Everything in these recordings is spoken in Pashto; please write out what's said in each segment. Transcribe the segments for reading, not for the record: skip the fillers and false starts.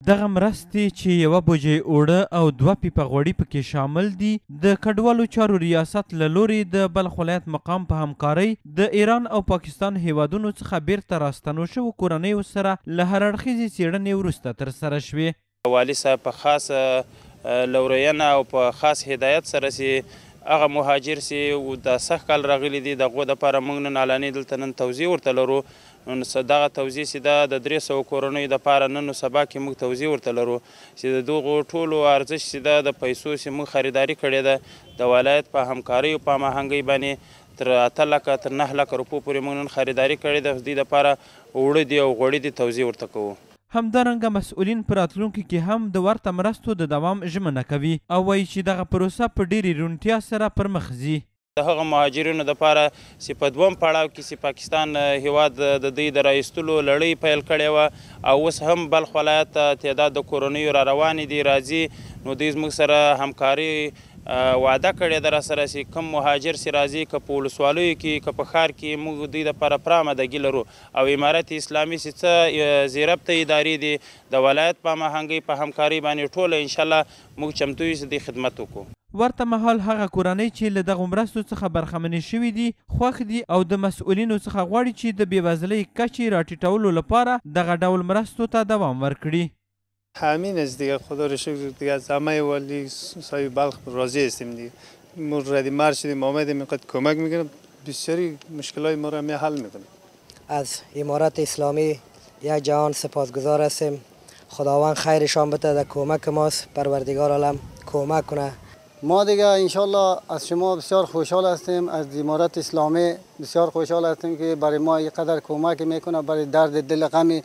دغه مرستې چې یوه بوجۍ اوړه او 2 پیپه غوړي پکې شامل دي د کډوالو چارو ریاست له لورې د بلخ ولایت مقام په همکارۍ د ایران او پاکستان هیوادونو څخه بیرته راستنو شوو کورنیو سره له هر اړخیزې څېړنې وروسته ترسره شوې. والي صاحب په خاصه لورینه او په خاص هدایت سره چې هغه مهاجر چې د سږ کال راغلي دي د هغو دپاره موږ نن علاني دلته نن توضیح ورته لرو. نو دغه توضیح چې ده د 300 کورنیو دپاره نن و سبا کې موږ توضیح ورته لرو چې د دغو ټولو ارزش چې ده د پیسو چې موږ خریداري کړې ده د ولایت په همکارۍ او په هماهنګۍ باندې تر 8 لکه تر 9 لکه روپو پورې موږ نن خریداري کړې ده. د دې دپاره اوړه دي او غوړي دي توضیح ورته کوو. همدارنګه مسؤلین په راتلونکي کې هم د ورته مرستو د دوام ژمنه کوي او وایي چې دغه پروسه په ډېرې روڼتیا سره پر مخ ځي. د هغه مهاجرینو دپاره چې په دویم پړاو کې چې پاکستان هیواد د دوی د رایستلو لړۍ پیل کړې وه او اوس هم بلخ ولایت ته تعداد د کورنیو را روانې دي راځي نو دوی زموږ سره همکاري وعده کړې ده راسره چې کوم مهاجر چې راځي که په ولسوالیو کې که په ښار کې موږ دوی دپاره پوره آمادګي لرو او امارت اسلامي چې څه زیربطه ادارې دي د ولایت په هماهنګۍ په همکارۍ باندې ټوله انشاءالله موږ چمتو یو چې دوی خدمت وکړو. ورته مهال هغه کورنۍ چې له دغو مرستو څخه برخمنې شوي دي خوښ دي او د مسؤلینو څخه غواړي چې د بېوزلۍ کچې راټیټولو لپاره دغه ډول مرستو ته دوام ورکړي. همین است دیگه، خدا رو شکر دیگه از همه والی صاحب بلخ راضی هستیم دیگه. ما ردیمر شدیم آمدیم اینقدر کمک میکنیم بسیاری مشکلات ما رو هم حل میکنیم. از امارت اسلامی یک جهان سپاسگزار هستیم. خداوند خیرشان بده در کمک ماست. پروردگار عالم کمک کنه. ما دیگه انشالله از شما بسیار خوشحال هستیم. از امارت اسلامی بسیار خوشحال هستیم که برای ما اینقدر کمک میکنه، برای درد دل غم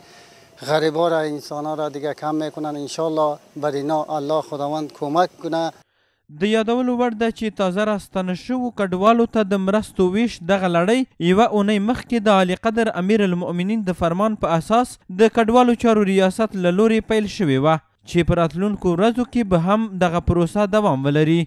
غریبا را انسانا را دیگه کم میکنن. انشالله بر اینا الله خداوند کمک کنه. د یادولو وړ ده چې تازه راستنه شوو کډوالو ته د مرستو ویش دغه لړۍ یوه اونۍ مخکې د عالی قدر امیر المؤمنین د فرمان په اساس د کډوالو چارو ریاست له لورې پیل شوې وه چې په راتلونکو ورځو کې به هم دغه پروسه دوام ولري.